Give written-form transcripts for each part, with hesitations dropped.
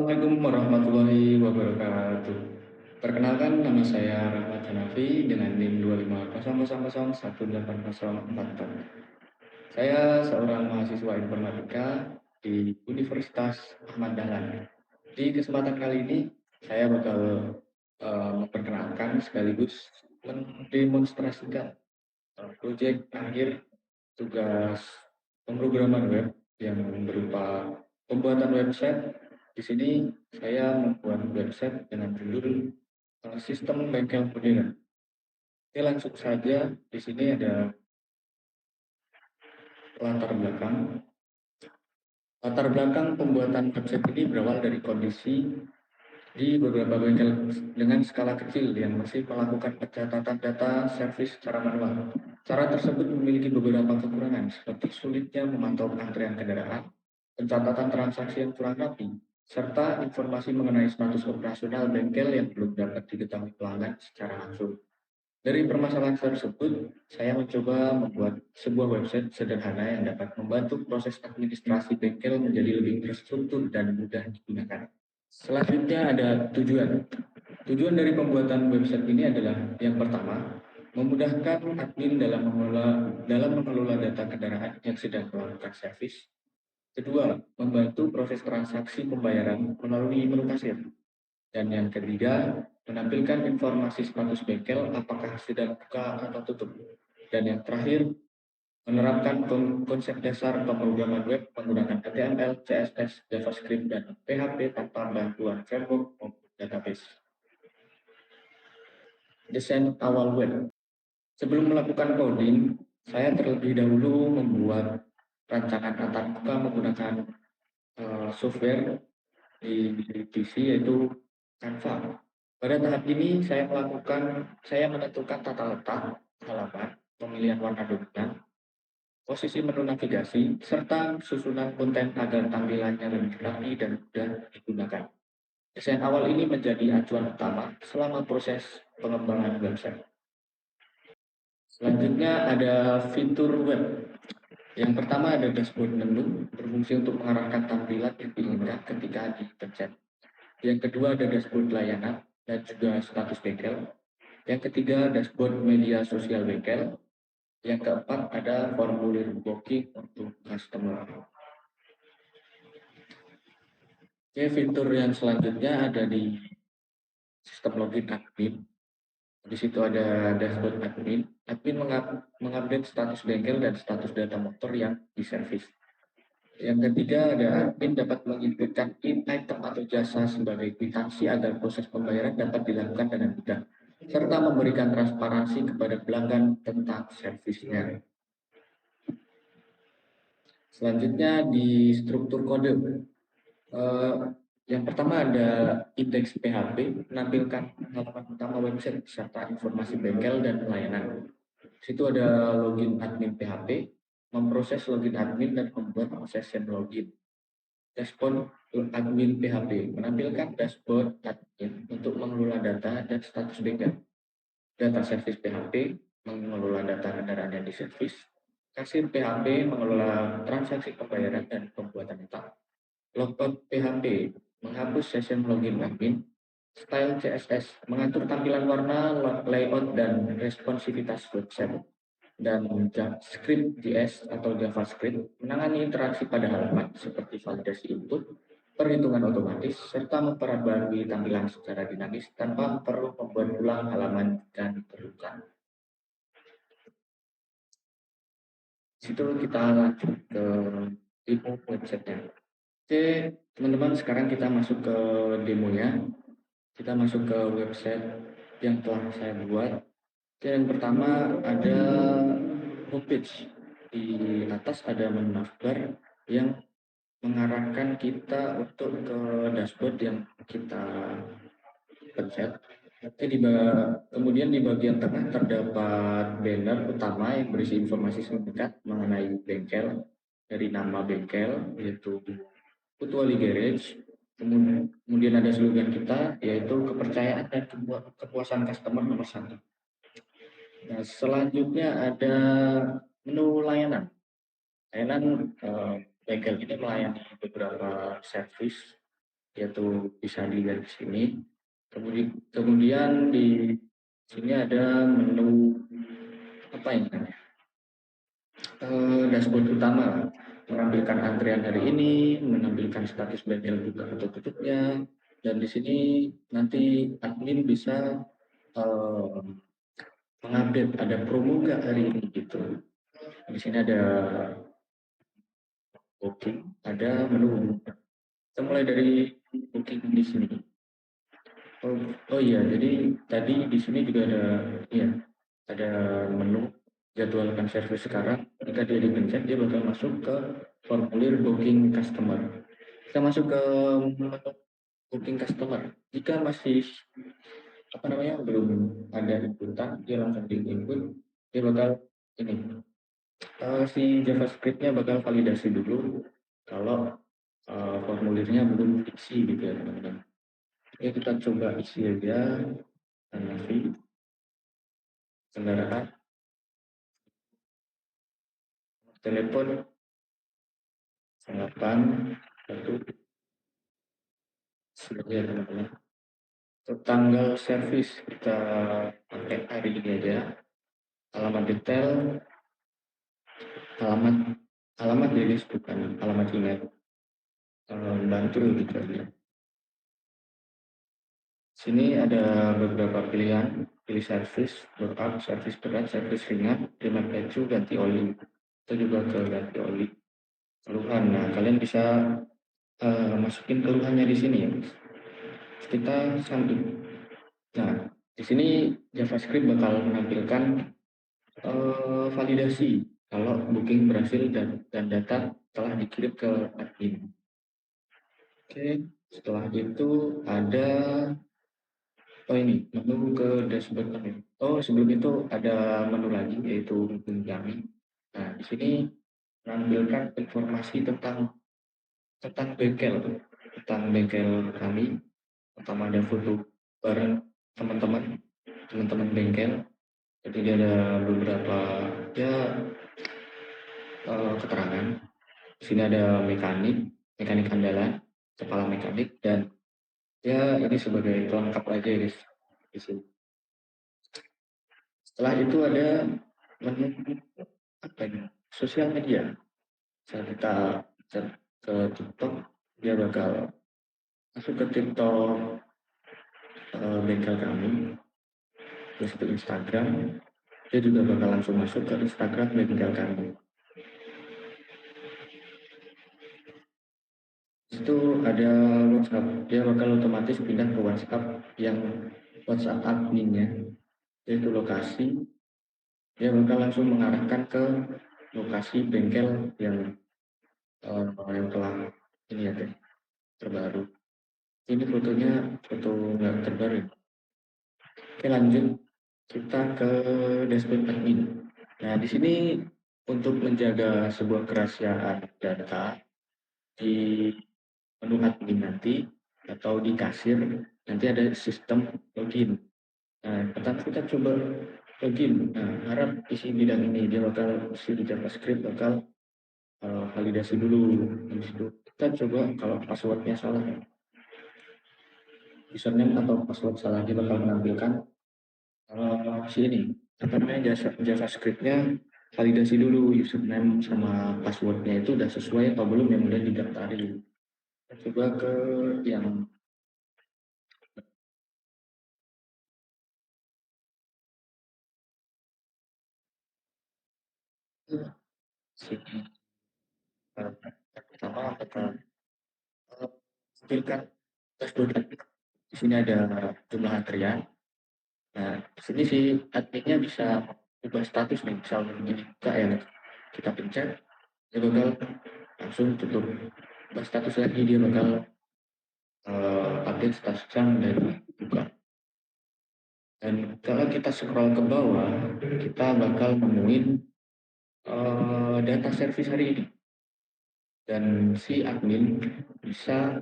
Assalamualaikum warahmatullahi wabarakatuh. Perkenalkan, nama saya Rahmat Hanafi dengan NIM 250001804. Saya seorang mahasiswa informatika di Universitas Ahmad Dahlan. Di kesempatan kali ini, saya bakal memperkenalkan sekaligus mendemonstrasikan proyek akhir tugas pemrograman web yang berupa pembuatan website. Di sini saya membuat website dengan judul sistem bengkel modern. Oke, langsung saja. Di sini ada latar belakang. Latar belakang pembuatan website ini berawal dari kondisi di beberapa bengkel dengan skala kecil yang masih melakukan pencatatan data servis secara manual. Cara tersebut memiliki beberapa kekurangan, seperti sulitnya memantau antrian kendaraan, pencatatan transaksi yang kurang rapi, serta informasi mengenai status operasional bengkel yang belum dapat diketahui pelanggan secara langsung. Dari permasalahan tersebut, saya mencoba membuat sebuah website sederhana yang dapat membantu proses administrasi bengkel menjadi lebih terstruktur dan mudah digunakan. Selanjutnya ada tujuan. Tujuan dari pembuatan website ini adalah yang pertama, memudahkan admin dalam mengelola data kendaraan yang sedang melakukan servis. Kedua, membantu proses transaksi pembayaran melalui menu kasir. Dan yang ketiga, menampilkan informasi status bengkel apakah sedang buka atau tutup. Dan yang terakhir, menerapkan konsep dasar pemrograman web menggunakan HTML, CSS, JavaScript, dan PHP tanpa bantuan framework maupun database. Desain awal web. Sebelum melakukan coding, saya terlebih dahulu membuat rancangan antarmuka menggunakan software di PC yaitu Canva. Pada tahap ini saya menentukan tata letak halaman, pemilihan warna dominan, posisi menu navigasi, serta susunan konten agar tampilannya lebih rapi dan mudah digunakan. Desain awal ini menjadi acuan utama selama proses pengembangan website. Selanjutnya ada fitur web. Yang pertama ada dashboard menu, berfungsi untuk mengarahkan tampilan yang diinginkan ketika dipencet. Yang kedua ada dashboard layanan dan juga status bengkel. Yang ketiga dashboard media sosial bengkel. Yang keempat ada formulir booking untuk customer. Oke, fitur yang selanjutnya ada di sistem login admin. Di situ ada dashboard admin. Admin mengupdate status bengkel dan status data motor yang diservis. Yang ketiga ada admin dapat menginputkan item atau jasa sebagai kwitansi agar proses pembayaran dapat dilakukan dengan mudah, serta memberikan transparansi kepada pelanggan tentang servisnya. Selanjutnya di struktur kode. Eh, yang pertama ada indeks PHP, menampilkan halaman utama website beserta informasi bengkel dan pelayanan. Di situ ada login admin PHP, memproses login admin dan membuat session login. Dashboard admin PHP, menampilkan dashboard admin untuk mengelola data dan status bengkel. Data service PHP, mengelola data kendaraan yang diservis. Kasir PHP, mengelola transaksi pembayaran dan pembuatan utang. Logout PHP, menghapus session login admin. Style CSS, mengatur tampilan warna, layout, dan responsivitas website. Dan JavaScript JS atau JavaScript, menangani interaksi pada halaman seperti validasi input, perhitungan otomatis, serta memperbarui tampilan secara dinamis tanpa perlu membuat ulang halaman jika diperlukan. Situ kita lanjut ke demo website-nya. Oke, teman-teman, sekarang kita masuk ke demonya. Kita masuk ke website yang telah saya buat. Oke, yang pertama ada homepage. Di atas ada menu navbar yang mengarahkan kita untuk ke dashboard yang kita pencet. Oke, kemudian di bagian tengah terdapat banner utama yang berisi informasi singkat mengenai bengkel, dari nama bengkel yaitu Putwali Garage. Kemudian ada slogan kita yaitu kepercayaan dan kepuasan customer nomor satu. Nah, selanjutnya ada menu layanan. Layanan bengkel ini melayani beberapa servis yaitu bisa dilihat di sini. Kemudian di sini ada menu apa ini namanya? Dashboard utama, menampilkan antrian hari ini, menampilkan status bengkel buka atau tutupnya, dan di sini nanti admin bisa eh, mengupdate ada promo nggak hari ini gitu. Di sini ada booking, ada menu. Kita mulai dari booking di sini. Oh, oh iya, jadi tadi di sini juga ada menu jadwalkan servis sekarang. Jika dia dipencet, dia bakal masuk ke formulir booking customer. Kita masuk ke menu booking customer. Jika masih belum ada inputan, dia langsung di input, dia bakal ini si JavaScript-nya bakal validasi dulu kalau formulirnya belum diisi gitu ya teman-teman. Oke, kita coba isi aja nasi kendaraan telepon 8 sudah ya teman-teman. Untuk tanggal servis kita pakai hari ini aja. Alamat detail, alamat alamat delis bukan alamat email. Bantul gitu aja. Sini ada beberapa pilihan, pilih servis, backup, servis berat, servis ringan, terima pecu, ganti oli. Itu juga ke ganti oli. Keluhan, nah kalian bisa masukin keluhannya di sini ya. Kita sambung. Nah, di sini JavaScript bakal menampilkan validasi kalau booking berhasil dan data telah dikirim ke admin. Oke, setelah itu ada ini menu ke dashboard kami. Oh, sebelum itu ada menu lagi yaitu booking kami. Nah, di sini menampilkan informasi tentang bengkel kami. Pertama ada foto bareng teman-teman bengkel. Jadi dia ada beberapa ya keterangan. Di sini ada mekanik andalan, kepala mekanik, dan ya ini sebagai pelengkap aja guys di sini. Setelah itu ada menu apa ini? Sosial media. Saat kita cek ke TikTok, dia bakal masuk ke TikTok bengkel kami, terus ke Instagram, dia juga bakal langsung masuk ke Instagram bengkel kami. Itu ada WhatsApp, dia bakal otomatis pindah ke WhatsApp yang WhatsApp adminnya, yaitu lokasi, dia bakal langsung mengarahkan ke lokasi bengkel yang telah ini ya terbaru. Ini fotonya foto nggak terbaru. Oke lanjut, kita ke dashboard admin. Nah di sini untuk menjaga sebuah kerahasiaan data di menu admin nanti atau di kasir nanti ada sistem login. Nah, pertama kita coba login. Nah, harap isi bidang ini dia bakal isi di JavaScript bakal validasi dulu. Habis itu kita coba kalau passwordnya salah, username atau password salah dia bakal menampilkan si ini apa namanya JavaScript-nya validasi dulu username sama passwordnya itu udah sesuai atau belum yang udah didaftarin. Kita coba ke yang sini. Pertama kita tampilkan dashboard admin. Di sini ada jumlah antrian. Nah, di sini si adminnya bisa ubah status nih. Misal ini kita pencet, dia bakal langsung tutup. Ubah status lagi dia bakal update status dan buka. Dan kalau kita scroll ke bawah, kita bakal nemuin data service hari ini. Dan si admin bisa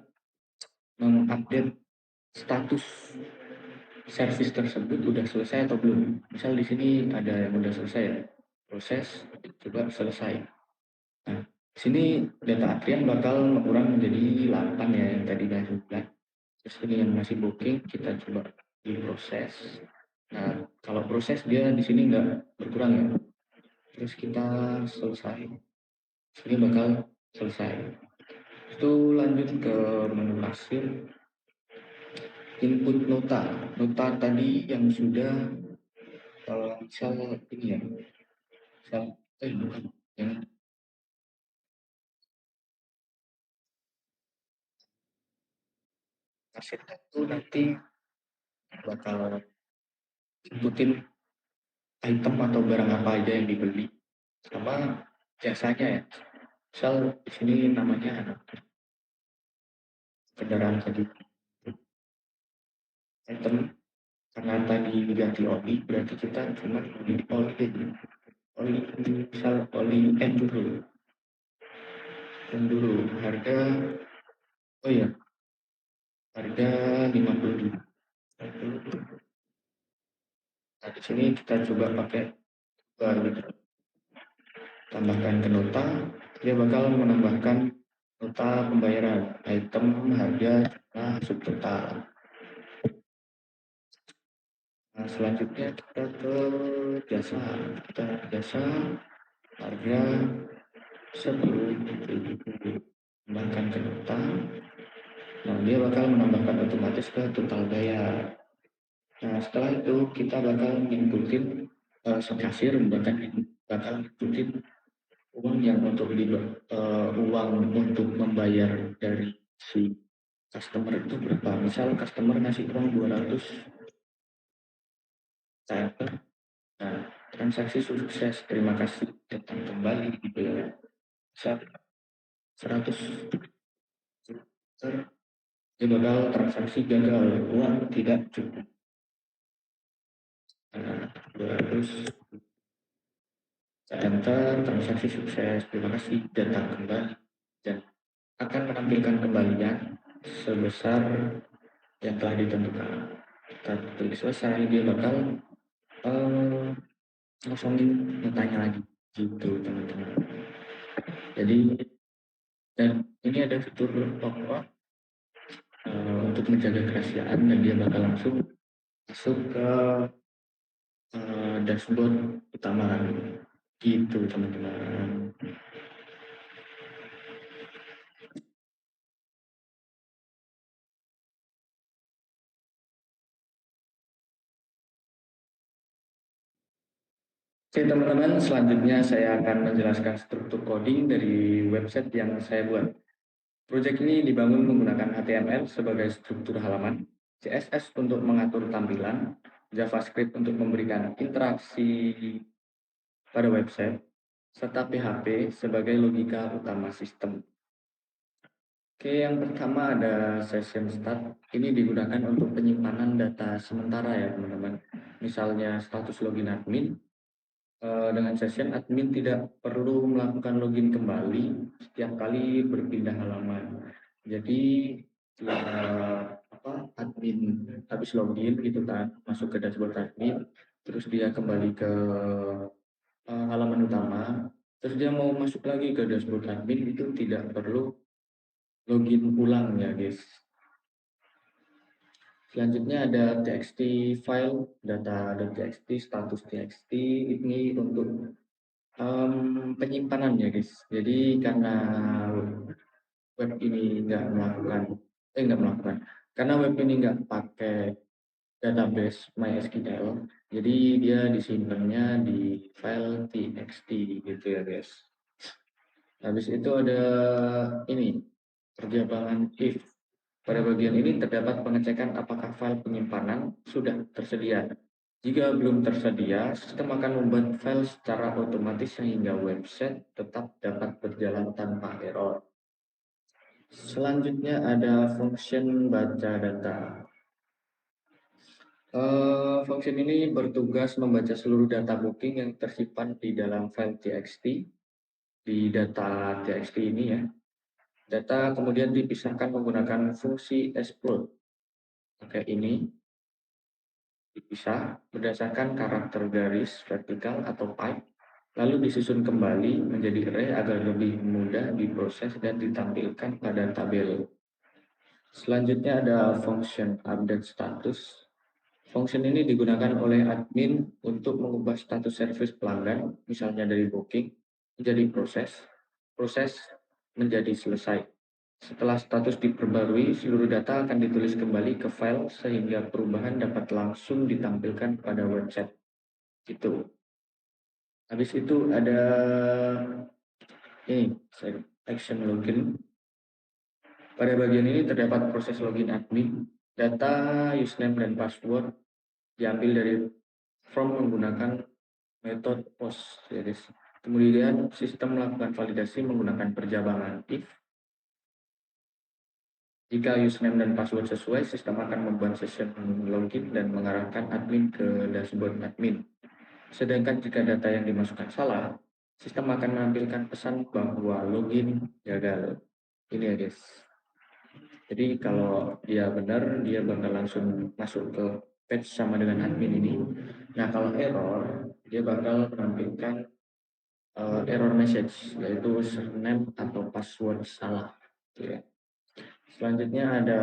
mengupdate status service tersebut udah selesai atau belum. Misal di sini ada yang udah selesai ya, proses, coba selesai. Nah, di sini data antrian bakal berkurang menjadi 8 ya yang tadi saya bilang. Terus ini yang masih booking, kita coba diproses. Nah, kalau proses dia di sini nggak berkurang ya. Terus kita selesai. Ini bakal selesai. Itu lanjut ke menu kasir, input nota. Nota tadi yang sudah misal ini ya, misal bukan yang kasir itu nanti bakal inputin item atau barang apa aja yang dibeli sama jasanya ya. Misal di sini namanya kendaraan tadi item, karena tadi diganti oli berarti kita cuma beli oli misal oli enduro harga, oh ya, harga 50.000. Nah, di sini kita coba pakai gitu. Tambahkan ke nota, dia bakal menambahkan nota pembayaran item, harga, subtotal. Nah, selanjutnya kita ke jasa. Kita jasa harga 10.000, tambahkan ke nota. Nah, dia bakal menambahkan otomatis ke total bayar. Nah, setelah itu kita bakal ngikutin kasir bakal ngikutin uang yang untuk uang untuk membayar dari si customer itu berapa. Misal customer ngasih uang 200 saya, nah, transaksi sukses, terima kasih, datang kembali gitu ya. Misal 100, dia bakal transaksi gagal, uang tidak cukup. Nah, 200, saya enter, transaksi sukses, terima kasih, datang kembali, dan akan menampilkan kembalian sebesar yang telah ditentukan. Kita klik selesai, dia bakal eh, ngosongin notanya lagi, gitu teman-teman. Jadi, dan ini ada fitur pokok untuk menjaga kerahasiaan, dan dia bakal langsung masuk ke dashboard utama, gitu teman-teman. Oke teman-teman, selanjutnya saya akan menjelaskan struktur coding dari website yang saya buat. Proyek ini dibangun menggunakan HTML sebagai struktur halaman, CSS untuk mengatur tampilan, JavaScript untuk memberikan interaksi pada website, serta PHP sebagai logika utama sistem. Oke, yang pertama ada session start. Ini digunakan untuk penyimpanan data sementara ya teman-teman. Misalnya status login admin. Dengan session admin tidak perlu melakukan login kembali setiap kali berpindah halaman. Jadi admin habis login gitu kan, masuk ke dashboard admin, terus dia kembali ke halaman utama, terus dia mau masuk lagi ke dashboard admin itu tidak perlu login ulang ya guys. Selanjutnya ada txt file, data.txt, status txt, ini untuk penyimpanan ya guys. Jadi karena web ini nggak melakukan, karena web ini nggak pakai database MySQL, jadi dia disimpannya di file txt gitu ya guys. Habis itu ada ini perjabalan if. Pada bagian ini terdapat pengecekan apakah file penyimpanan sudah tersedia. Jika belum tersedia, sistem akan membuat file secara otomatis sehingga website tetap dapat berjalan tanpa error. Selanjutnya ada function baca data. Function ini bertugas membaca seluruh data booking yang tersimpan di dalam file txt. Di data txt ini ya, data kemudian dipisahkan menggunakan fungsi export. Pakai ini dipisah berdasarkan karakter garis vertikal atau pipe, lalu disusun kembali menjadi array agar lebih mudah diproses dan ditampilkan pada tabel. Selanjutnya ada function update status. Function ini digunakan oleh admin untuk mengubah status service pelanggan, misalnya dari booking menjadi proses, proses menjadi selesai. Setelah status diperbarui, seluruh data akan ditulis kembali ke file sehingga perubahan dapat langsung ditampilkan pada website. Gitu. Habis itu ada ini action login. Pada bagian ini terdapat proses login admin, data username dan password diambil dari form menggunakan metode post. Kemudian sistem melakukan validasi menggunakan perjabaran if. Jika username dan password sesuai, sistem akan membuat session login dan mengarahkan admin ke dashboard admin. Sedangkan jika data yang dimasukkan salah, sistem akan menampilkan pesan bahwa login gagal. Ini ya guys. Jadi kalau dia benar, dia bakal langsung masuk ke page sama dengan admin ini. Nah kalau error, dia bakal menampilkan error message, yaitu username atau password salah. Gitu ya. Selanjutnya ada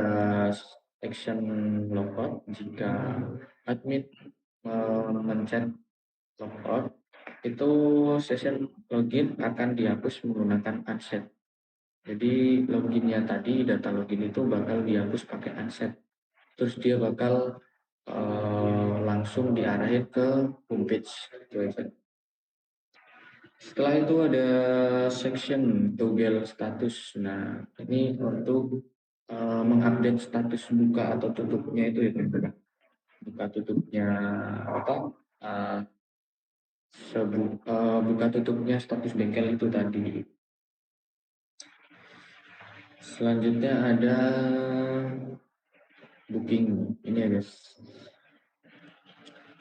action logout. Jika admin mencet logout, itu session login akan dihapus menggunakan unset. Jadi loginnya tadi, data login itu bakal dihapus pakai unset. Terus dia bakal langsung diarahin ke homepage. Gitu aja. Setelah itu ada section toggle status. Nah, ini untuk mengupdate status buka atau tutupnya itu ya teman-teman. Buka tutupnya apa? Uh, buka tutupnya status bengkel itu tadi. Selanjutnya ada booking. Ini ya guys.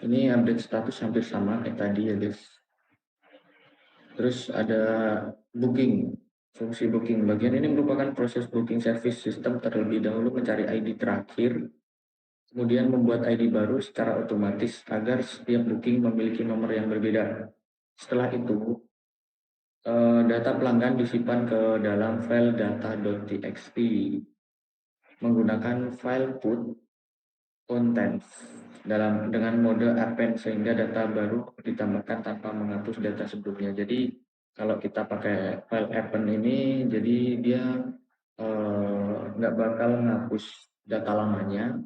Ini update status hampir sama kayak tadi ya guys. Terus ada booking. Fungsi booking. Bagian ini merupakan proses booking service system terlebih dahulu mencari ID terakhir, kemudian membuat ID baru secara otomatis agar setiap booking memiliki nomor yang berbeda. Setelah itu, data pelanggan disimpan ke dalam file data.txt menggunakan file put contents dengan mode append sehingga data baru ditambahkan tanpa menghapus data sebelumnya. Jadi kalau kita pakai file append ini, jadi dia nggak bakal menghapus data lamanya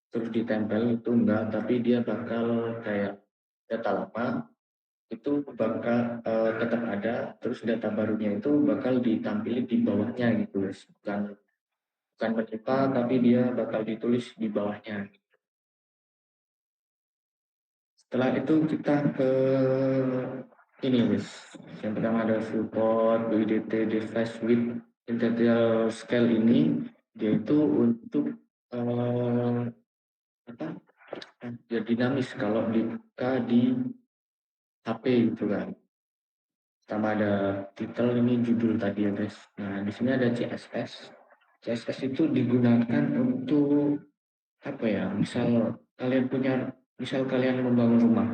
terus ditempel itu enggak, tapi dia bakal kayak data lama itu bakal tetap ada, terus data barunya itu bakal ditampilkan di bawahnya gitu guys. Bukan menimpa, tapi dia bakal ditulis di bawahnya. Setelah itu kita ke ini guys. Yang pertama ada support BIDT device with integral scale ini, yaitu untuk apa? Ya dinamis kalau dibuka di HP gitu kan. Pertama ada title, ini judul tadi ya guys. Nah di sini ada CSS. CSS itu digunakan untuk apa ya? Misal kalian membangun rumah.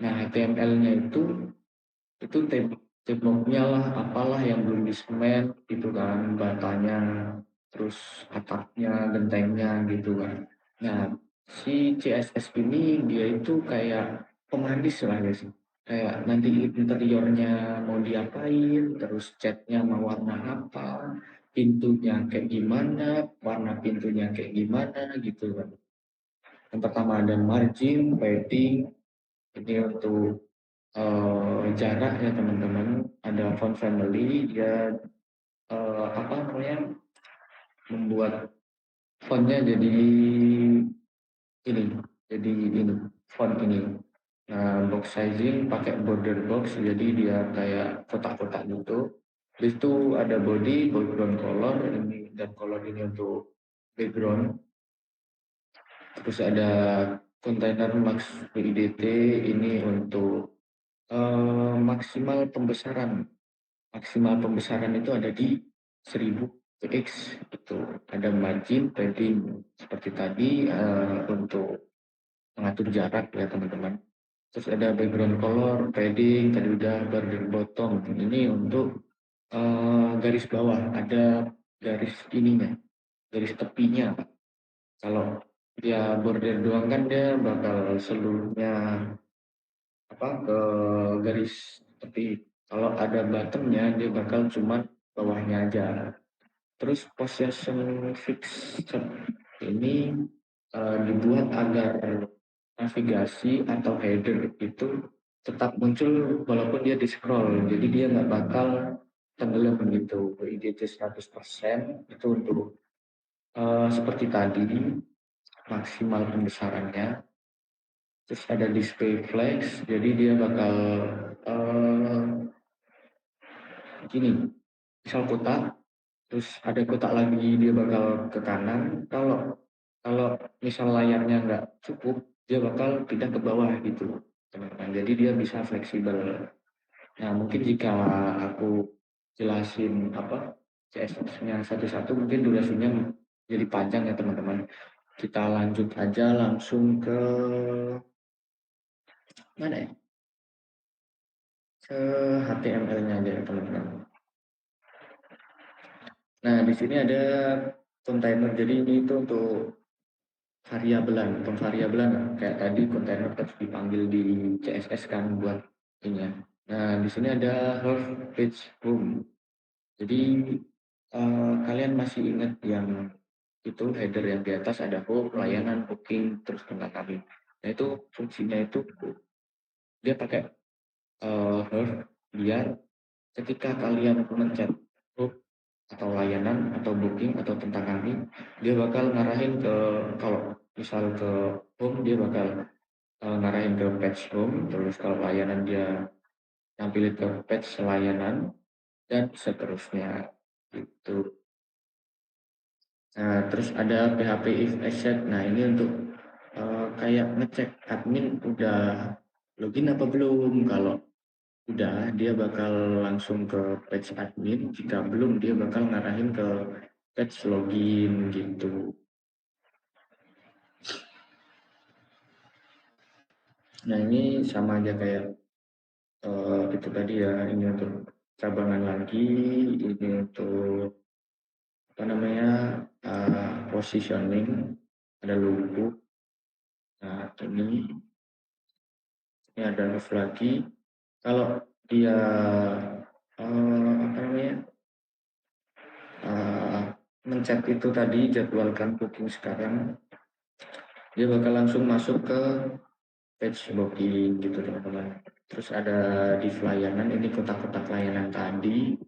Nah HTML-nya itu temboknya lah, apalah yang belum disemen gitu kan, batanya, terus atapnya, gentengnya gitu kan. Nah si CSS ini dia itu kayak pemanis lah guys. Kayak nanti interiornya mau diapain, terus catnya mau warna apa, pintunya kayak gimana, warna pintunya kayak gimana gitu kan. Yang pertama ada margin, padding, ini untuk jarak ya teman-teman. Ada font family, dia apa namanya, membuat fontnya jadi ini, font ini. Nah, box sizing pakai border box, jadi dia kayak kotak-kotak gitu. Di situ ada body, background color ini, dan color ini untuk background. Terus ada container max PIDT, ini untuk maksimal pembesaran. Maksimal pembesaran itu ada di 1000 px. Itu ada margin, padding seperti tadi untuk mengatur jarak ya teman-teman. Terus ada background color, padding, tadi udah border bottom. Ini untuk garis bawah, ada garis ininya, garis tepinya. Kalau dia border doang kan dia bakal seluruhnya apa ke garis tepi. Kalau ada bottomnya dia bakal cuman bawahnya aja. Terus possession fixed ini dibuat agar navigasi atau header itu tetap muncul walaupun dia di scroll. Jadi dia nggak bakal tenggelam gitu. IDC 100% itu untuk seperti tadi maksimal pembesarannya. Terus ada display flex, jadi dia bakal uh, gini, misal kotak, terus ada kotak lagi dia bakal ke kanan. Kalau kalau misal layarnya nggak cukup, dia bakal pindah ke bawah gitu, teman-teman. Jadi dia bisa fleksibel. Nah, mungkin jika aku jelasin apa CSS-nya satu-satu, mungkin durasinya jadi panjang ya teman-teman. Kita lanjut aja langsung ke mana ya? Ke HTML-nya aja ya teman-teman. Nah, di sini ada container. Jadi ini itu untuk pemvariabelan. Kayak tadi container harus dipanggil di CSS kan buat ini ya. Nah, di sini ada half page home. Jadi kalian masih ingat yang itu header yang di atas ada home, layanan, booking, terus tentang kami. Nah, itu fungsinya itu dia pakai half biar ketika kalian mencet home atau layanan atau booking atau tentang kami, dia bakal ngarahin ke kalau misal ke home dia bakal ngarahin ke page home, terus kalau layanan dia nampilin ke page layanan dan seterusnya itu. Nah, terus ada PHP if asset. Nah, ini untuk kayak ngecek admin udah login apa belum. Kalau udah, dia bakal langsung ke page admin. Jika belum, dia bakal ngarahin ke page login gitu. Nah, ini sama aja kayak itu tadi ya. Ini untuk cabangan lagi. Ini untuk apa namanya positioning. Ada logo. Nah, ini ada move lagi. Kalau dia apa namanya uh, mencet itu tadi jadwalkan booking sekarang, dia bakal langsung masuk ke page booking gitu teman-teman. Terus ada div layanan, ini kotak-kotak layanan tadi.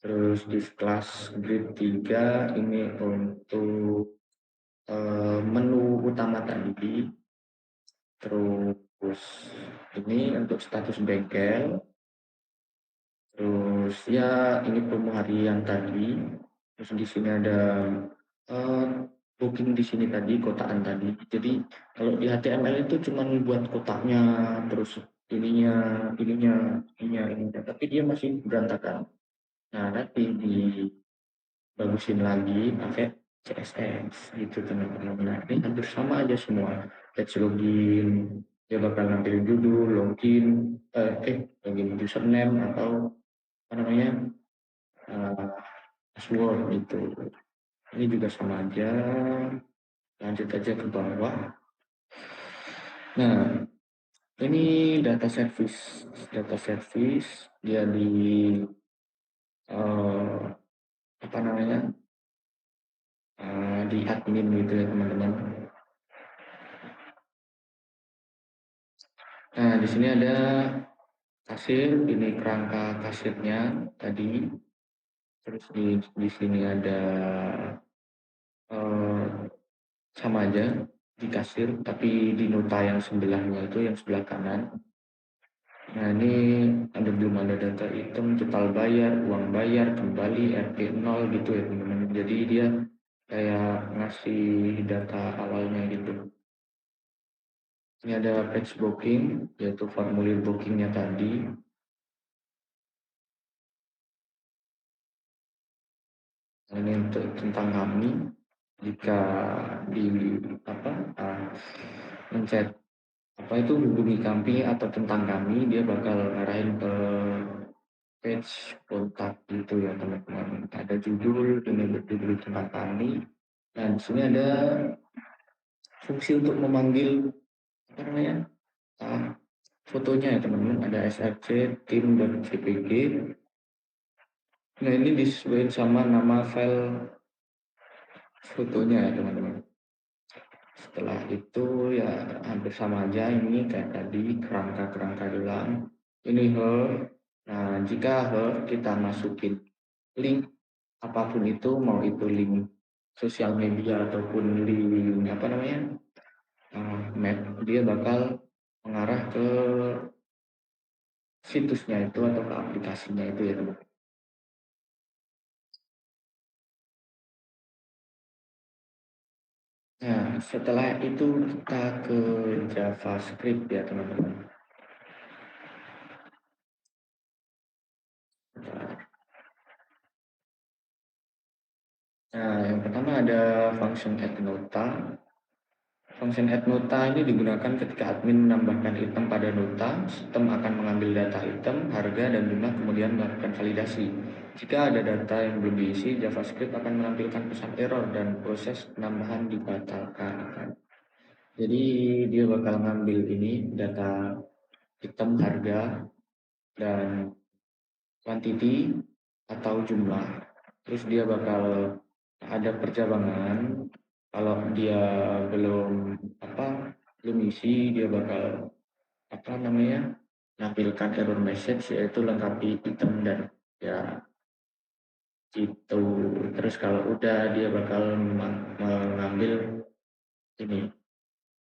Terus div class grid 3 ini untuk menu utama tadi. Terus ini untuk status bengkel. Terus ya ini promo harian tadi. Terus di sini ada eh, booking di sini tadi, kotaan tadi. Jadi kalau di HTML itu cuma buat kotaknya, terus ininya, ininya, ininya, ininya. Tapi dia masih berantakan. Nah, nanti dibagusin lagi pakai CSS gitu teman-teman. Nah, ini hampir sama aja semua. Page login, dia bakal nampilin judul, login username atau apa namanya password itu. Ini juga sama aja. Lanjut aja ke bawah. Nah, ini data service. Data service dia di eh, apa namanya di admin gitu ya teman-teman. Nah, di sini ada kasir. Ini kerangka kasirnya tadi. Terus di sini ada eh, sama aja di kasir, tapi di nota yang sebelahnya itu yang sebelah kanan. Nah, ini belum ada data item, total bayar, uang bayar, kembali, RP 0 gitu ya teman-teman. Jadi dia kayak ngasih data awalnya gitu. Ini ada page booking, yaitu formulir bookingnya tadi. Nah, ini untuk tentang kami, jika di apa mencet apa itu hubungi kami atau tentang kami, dia bakal ngarahin ke page kontak gitu ya teman-teman. Ada judul, ini judul tentang kami. Nah, di sini ada fungsi untuk memanggil apa namanya fotonya ya teman-teman, ada src tim.jpg. Nah, ini disesuaikan sama nama file fotonya ya teman-teman. Setelah itu ya hampir sama aja, ini kayak tadi kerangka gelang. Ini her. Nah, jika her kita masukin link apapun itu, mau itu link sosial media ataupun link apa namanya map, dia bakal mengarah ke situsnya itu atau ke aplikasinya itu ya teman. Nah, setelah itu kita ke JavaScript ya teman-teman. Nah, yang pertama ada function add nota. Function add nota ini digunakan ketika admin menambahkan item pada nota. Sistem akan mengambil data item, harga, dan jumlah, kemudian melakukan validasi. Jika ada data yang belum diisi, JavaScript akan menampilkan pesan error dan proses penambahan dibatalkan. Jadi dia bakal ngambil ini data item, harga, dan quantity atau jumlah. Terus dia bakal ada percabangan. Kalau dia belum belum isi, dia bakal nampilkan error message, yaitu lengkapi item dan ya itu. Terus kalau udah, dia bakal mengambil ini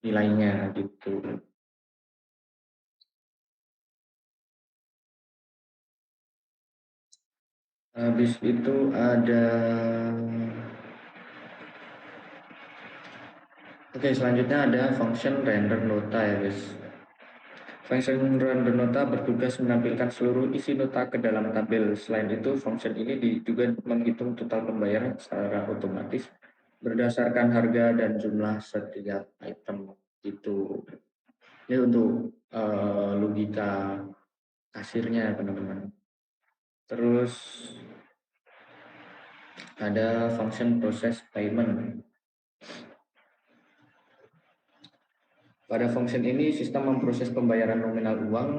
nilainya gitu. Habis itu ada selanjutnya ada function render nota ya guys. Function render nota bertugas menampilkan seluruh isi nota ke dalam tabel. Selain itu, function ini juga menghitung total pembayaran secara otomatis berdasarkan harga dan jumlah setiap item itu. Ini untuk logika kasirnya teman-teman. Terus ada function process payment. Pada function ini sistem memproses pembayaran nominal uang.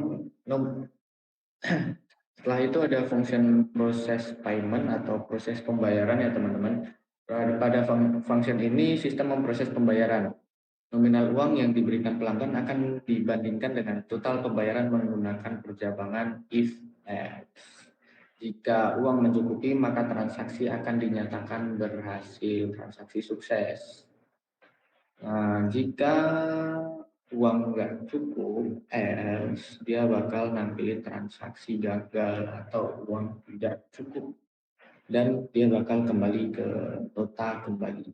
Setelah itu ada function proses payment atau proses pembayaran ya teman-teman. Pada function ini sistem memproses pembayaran. Nominal uang yang diberikan pelanggan akan dibandingkan dengan total pembayaran menggunakan perjabangan if X. Jika uang mencukupi, maka transaksi akan dinyatakan berhasil, transaksi sukses. Nah, jika uang nggak cukup, dia bakal nampilin transaksi gagal atau uang tidak cukup, dan dia bakal kembali ke nota kembali.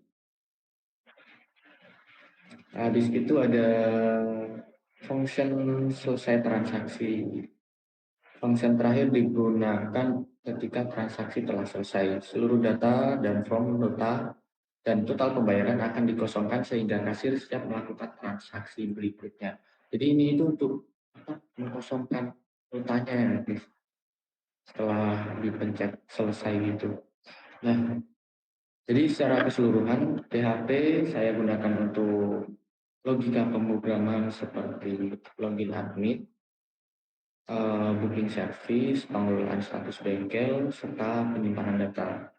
Habis itu ada function selesai transaksi. Function terakhir digunakan ketika transaksi telah selesai. Seluruh data dan form nota dan total pembayaran akan dikosongkan sehingga kasir siap melakukan transaksi berikutnya. Jadi ini itu untuk mengosongkan notanya ya guys, setelah dipencet selesai gitu. Nah, jadi secara keseluruhan PHP saya gunakan untuk logika pemrograman seperti login admin, booking service, pengelolaan status bengkel, serta penyimpanan data.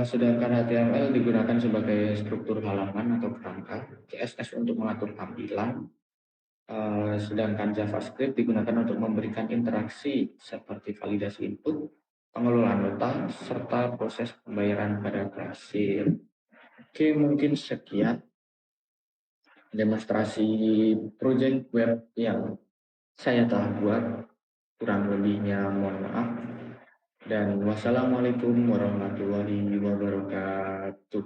Sedangkan HTML digunakan sebagai struktur halaman atau kerangka, CSS untuk mengatur tampilan, sedangkan JavaScript digunakan untuk memberikan interaksi seperti validasi input, pengelolaan nota, serta proses pembayaran pada kasir. Oke, mungkin sekian demonstrasi project web yang saya telah buat. Kurang lebihnya mohon maaf. Dan wassalamualaikum warahmatullahi wabarakatuh.